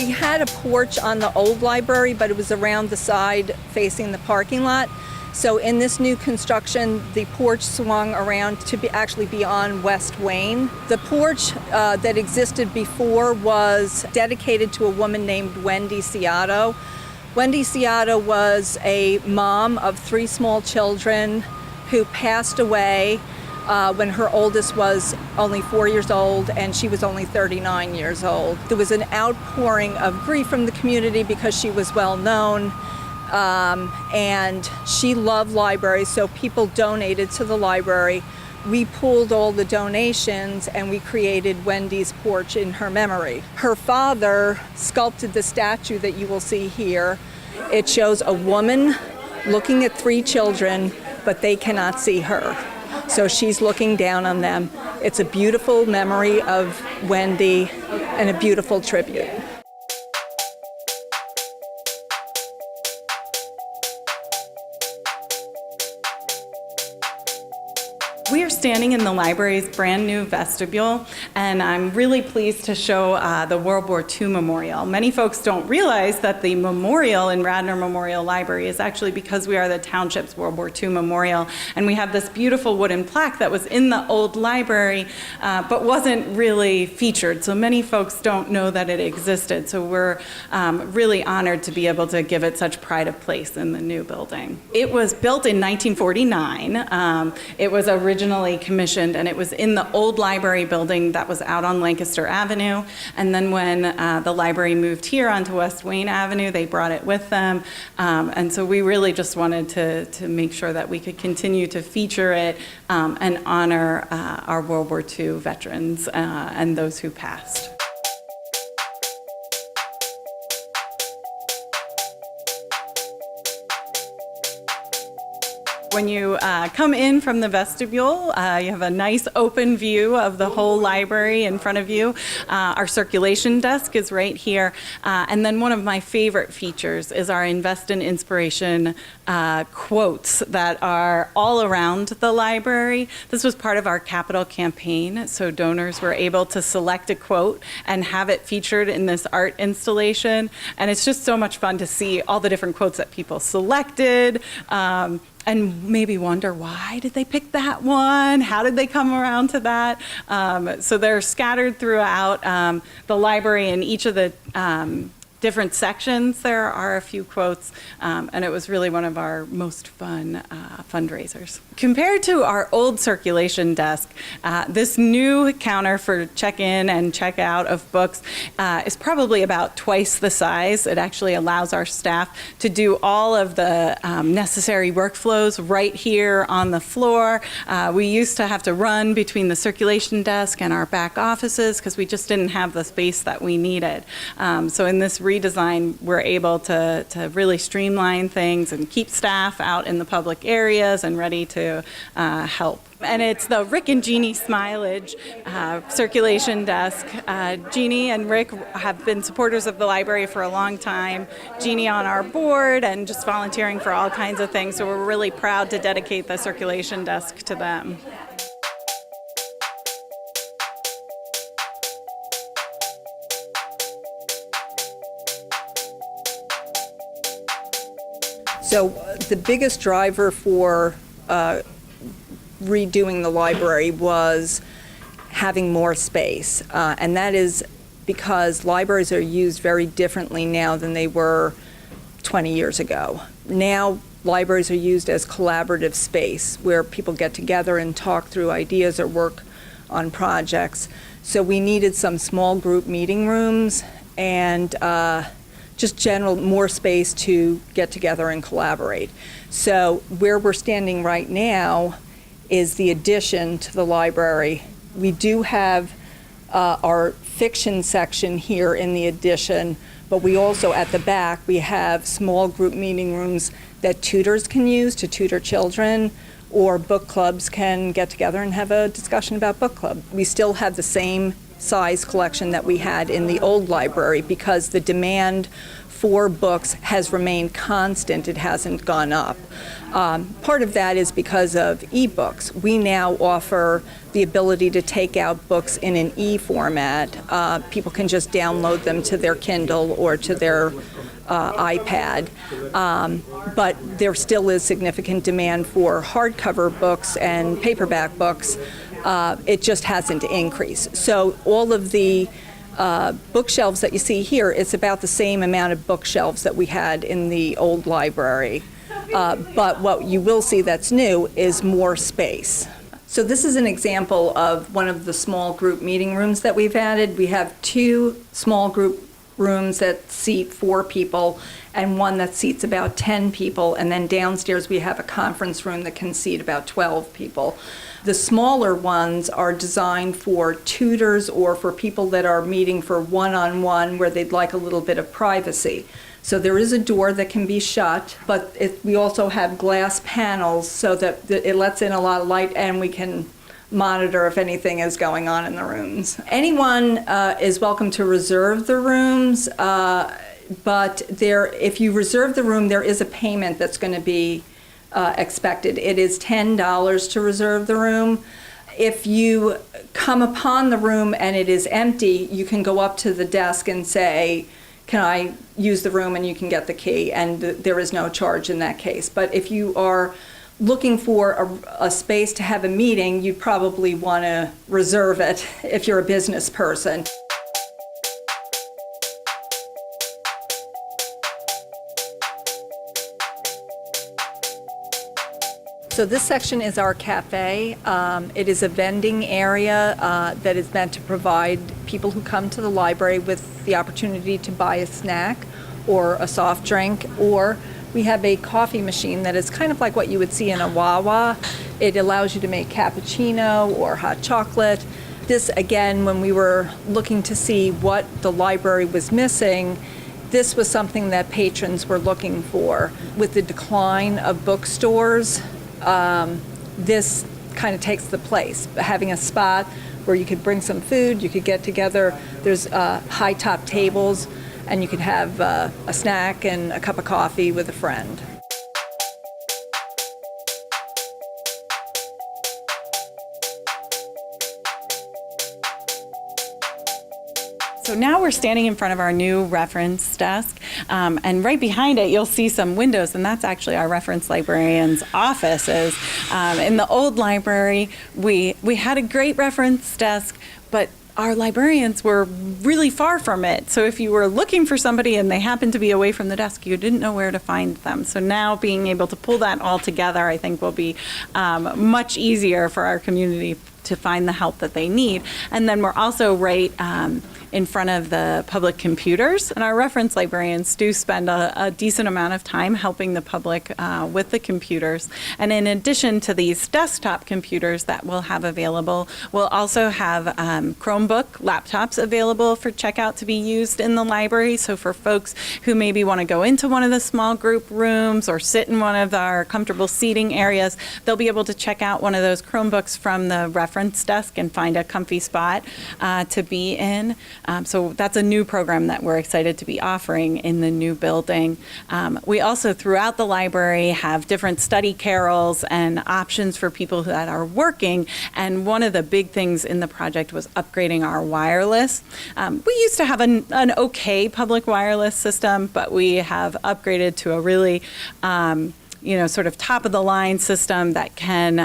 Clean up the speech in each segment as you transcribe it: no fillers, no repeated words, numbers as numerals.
We had a porch on the old library, but it was around the side facing the parking lot. So in this new construction, the porch swung around to actually be on West Wayne. The porch that existed before was dedicated to a woman named Wendy Ciato. Wendy Ciato was a mom of 3 small children who passed away when her oldest was only 4 years old and she was only 39 years old. There was an outpouring of grief from the community because she was well known. And she loved libraries, so people donated to the library. We pooled all the donations and we created Wendy's porch in her memory. Her father sculpted the statue that you will see here. It shows a woman looking at 3 children, but they cannot see her. So she's looking down on them. It's a beautiful memory of Wendy and a beautiful tribute. We are standing in the library's brand new vestibule, and I'm really pleased to show the World War II memorial. Many folks don't realize that the memorial in Radnor Memorial Library is actually because we are the township's World War II memorial, and we have this beautiful wooden plaque that was in the old library but wasn't really featured, so many folks don't know that it existed. So we're really honored to be able to give it such pride of place in the new building. It was built in 1949. It was originally commissioned, and it was in the old library building that was out on Lancaster Avenue. And then when the library moved here onto West Wayne Avenue, they brought it with them. And so we really just wanted to make sure that we could continue to feature it and honor our World War II veterans and those who passed. When you come in from the vestibule, you have a nice open view of the whole library in front of you. Our circulation desk is right here. And then one of my favorite features is our Invest in Inspiration quotes that are all around the library. This was part of our capital campaign, so donors were able to select a quote and have it featured in this art installation. And it's just so much fun to see all the different quotes that people selected. And maybe wonder, why did they pick that one? How did they come around to that? So they're scattered throughout the library. In each of the different sections, there are a few quotes, and it was really one of our most fun fundraisers. Compared to our old circulation desk, this new counter for check-in and check-out of books is probably about twice the size. It actually allows our staff to do all of the necessary workflows right here on the floor. We used to have to run between the circulation desk and our back offices because we just didn't have the space that we needed. So in this redesign, we're able to really streamline things and keep staff out in the public areas and ready to help. And it's the Rick and Jeannie Smilage circulation desk. Jeannie and Rick have been supporters of the library for a long time. Jeannie on our board and just volunteering for all kinds of things. So we're really proud to dedicate the circulation desk to them. So the biggest driver for redoing the library was having more space, and that is because libraries are used very differently now than they were 20 years ago. Now libraries are used as collaborative space where people get together and talk through ideas or work on projects. So we needed some small group meeting rooms and just general more space to get together and collaborate. So where we're standing right now is the addition to the library. We do have our fiction section here in the addition, but we also at the back we have small group meeting rooms that tutors can use to tutor children, or book clubs can get together and have a discussion about book club. We still have the same size collection that we had in the old library because the demand for books has remained constant. It hasn't gone up. Part of that is because of ebooks. We now offer the ability to take out books in an e-format. People can just download them to their Kindle or to their iPad. But there still is significant demand for hardcover books and paperback books. It just hasn't increased. So all of the bookshelves that you see here, it's about the same amount of bookshelves that we had in the old library. But what you will see that's new is more space. So this is an example of one of the small group meeting rooms that we've added. We have 2 small group rooms that seat 4 people and one that seats about 10 people. And then downstairs we have a conference room that can seat about 12 people. The smaller ones are designed for tutors or for people that are meeting for one-on-one where they'd like a little bit of privacy. So there is a door that can be shut, but we also have glass panels so that it lets in a lot of light and we can monitor if anything is going on in the rooms. Anyone is welcome to reserve the rooms, but if you reserve the room, there is a payment that's going to be expected. It is $10 to reserve the room. If you come upon the room and it is empty, you can go up to the desk and say, can I use the room, and you can get the key, and there is no charge in that case. But if you are looking for a space to have a meeting, you'd probably want to reserve it if you're a business person. So this section is our cafe. It is a vending area that is meant to provide people who come to the library with the opportunity to buy a snack or a soft drink, or we have a coffee machine that is kind of like what you would see in a Wawa. It allows you to make cappuccino or hot chocolate. This, again, when we were looking to see what the library was missing, this was something that patrons were looking for. With the decline of bookstores, this kind of takes the place. Having a spot where you could bring some food, you could get together. There's high top tables, and you could have a snack and a cup of coffee with a friend. So now we're standing in front of our new reference desk, and right behind it you'll see some windows, and that's actually our reference librarian's offices. In the old library, we had a great reference desk, but our librarians were really far from it. So if you were looking for somebody and they happened to be away from the desk, you didn't know where to find them. So now being able to pull that all together, I think will be much easier for our community to find the help that they need. And then we're also right in front of the public computers. And our reference librarians do spend a decent amount of time helping the public with the computers. And in addition to these desktop computers that we'll have available, we'll also have Chromebook laptops available for checkout to be used in the library. So for folks who maybe want to go into one of the small group rooms or sit in one of our comfortable seating areas, they'll be able to check out one of those Chromebooks from the reference desk and find a comfy spot to be in. So that's a new program that we're excited to be offering in the new building. We also, throughout the library, have different study carrels and options for people that are working. And one of the big things in the project was upgrading our wireless. We used to have an okay public wireless system, but we have upgraded to a really sort of top of the line system that can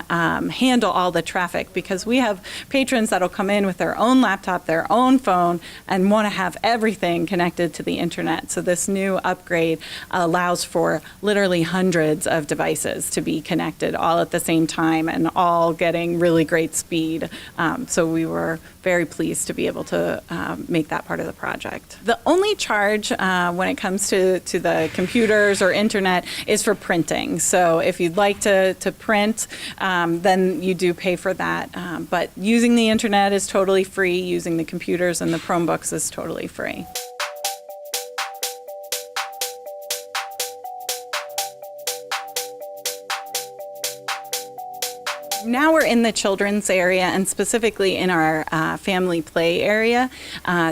handle all the traffic, because we have patrons that'll come in with their own laptop, their own phone, and want to have everything connected to the internet. So this new upgrade allows for literally hundreds of devices to be connected all at the same time and all getting really great speed. So we were very pleased to be able to make that part of the project. The only charge when it comes to the computers or internet is for printing. So if you'd like to print, then you do pay for that. But using the internet is totally free. Using the computers and the Chromebooks is totally free. Now we're in the children's area, and specifically in our family play area.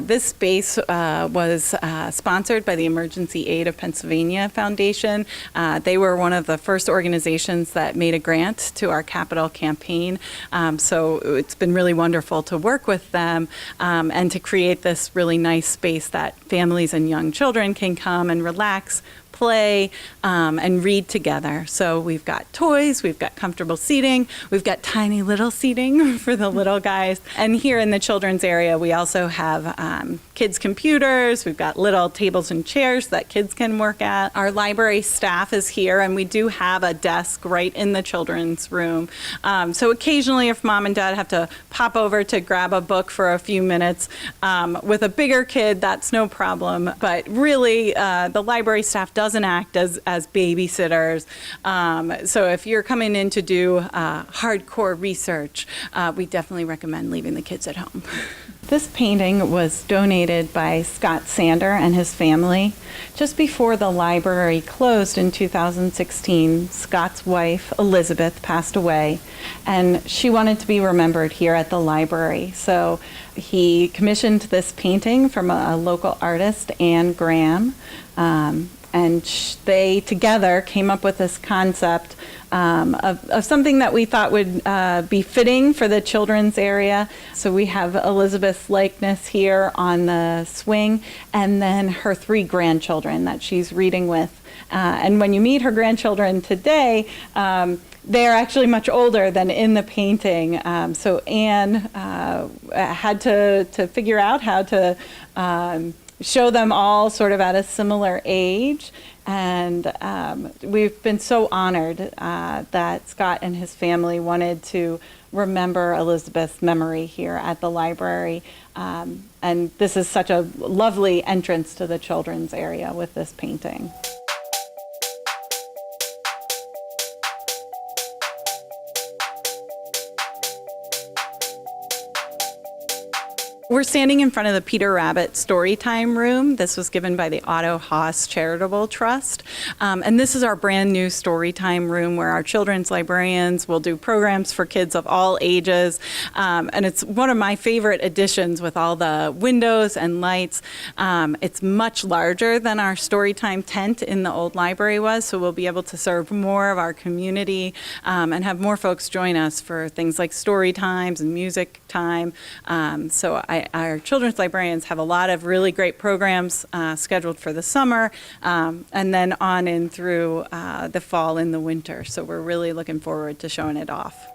This space was sponsored by the Emergency Aid of Pennsylvania Foundation. They were one of the first organizations that made a grant to our capital campaign. So it's been really wonderful to work with them and to create this really nice space that families and young children can come and relax, play, and read together. So we've got toys, we've got comfortable seating, we've got tiny little seating for the little guys. And here in the children's area, we also have kids' computers, we've got little tables and chairs that kids can work at. Our library staff is here, and we do have a desk right in the children's room. So occasionally, if mom and dad have to pop over to grab a book for a few minutes, with a bigger kid, that's no problem. But really, the library staff doesn't act as babysitters. So if you're coming in to do hardcore research, we definitely recommend leaving the kids at home. This painting was donated by Scott Sander and his family. Just before the library closed in 2016, Scott's wife, Elizabeth, passed away, and she wanted to be remembered here at the library. So he commissioned this painting from a local artist, Anne Graham, and they together came up with this concept of something that we thought would be fitting for the children's area. So we have Elizabeth's likeness here on the swing, and then her 3 grandchildren that she's reading with. And when you meet her grandchildren today, they're actually much older than in the painting. So Anne had to figure out how to show them all sort of at a similar age. And we've been so honored that Scott and his family wanted to remember Elizabeth's memory here at the library. And this is such a lovely entrance to the children's area with this painting. We're standing in front of the Peter Rabbit Storytime room. This was given by the Otto Haas Charitable Trust. And this is our brand new Storytime room where our children's librarians will do programs for kids of all ages. And it's one of my favorite additions with all the windows and lights. It's much larger than our Storytime tent in the old library was, so we'll be able to serve more of our community and have more folks join us for things like story times and music time. So our children's librarians have a lot of really great programs scheduled for the summer and then on in through the fall and the winter. So we're really looking forward to showing it off.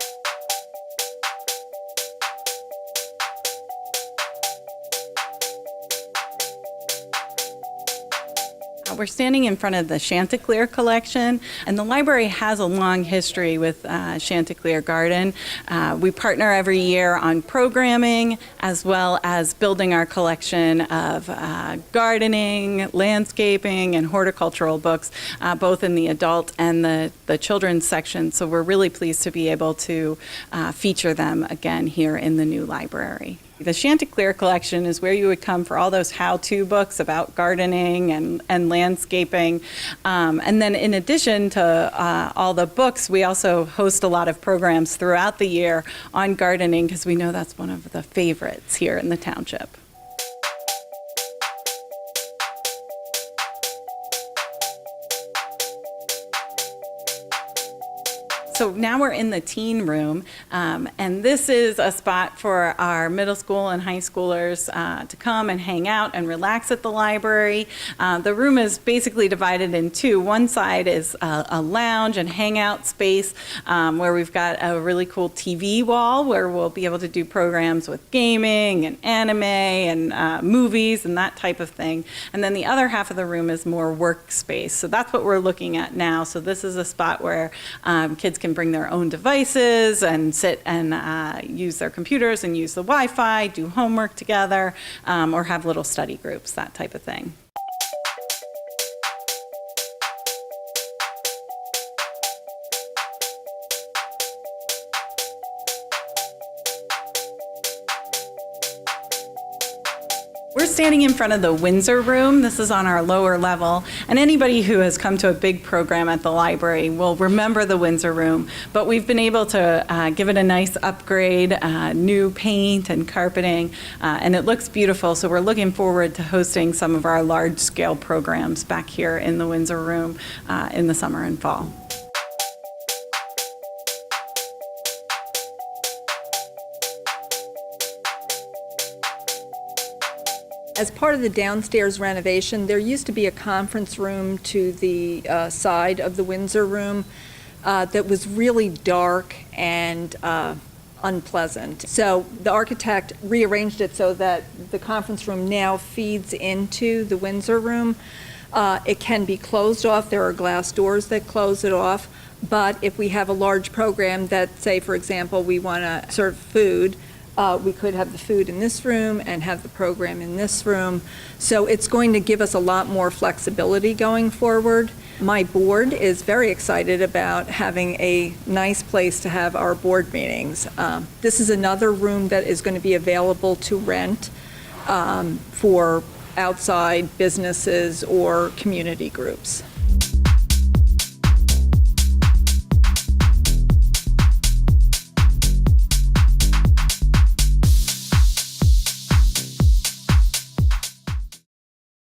We're standing in front of the Chanticleer Collection, and the library has a long history with Chanticleer Garden. We partner every year on programming as well as building our collection of gardening, landscaping, and horticultural books, both in the adult and the children's section. So we're really pleased to be able to feature them again here in the new library. The Chanticleer Collection is where you would come for all those how-to books about gardening and landscaping. And then in addition to all the books, we also host a lot of programs throughout the year on gardening because we know that's one of the favorites here in the township. So now we're in the teen room, and this is a spot for our middle school and high schoolers to come and hang out and relax at the library. The room is basically divided in two. One side is a lounge and hangout space where we've got a really cool TV wall where we'll be able to do programs with gaming and anime and movies and that type of thing. And then the other half of the room is more workspace. So that's what we're looking at now. So this is a spot where kids can bring their own devices and sit and use their computers and use the Wi-Fi, do homework together, or have little study groups, that type of thing. We're standing in front of the Winsor Room. This is on our lower level, and anybody who has come to a big program at the library will remember the Winsor Room, but we've been able to give it a nice upgrade, new paint and carpeting, and it looks beautiful, so we're looking forward to hosting some of our large-scale programs back here in the Winsor Room in the summer and fall. As part of the downstairs renovation, there used to be a conference room to the side of the Winsor Room that was really dark and unpleasant. So the architect rearranged it so that the conference room now feeds into the Winsor Room. It can be closed off. There are glass doors that close it off. But if we have a large program that, say, for example, we want to serve food, we could have the food in this room and have the program in this room. So it's going to give us a lot more flexibility going forward. My board is very excited about having a nice place to have our board meetings. This is another room that is going to be available to rent for outside businesses or community groups.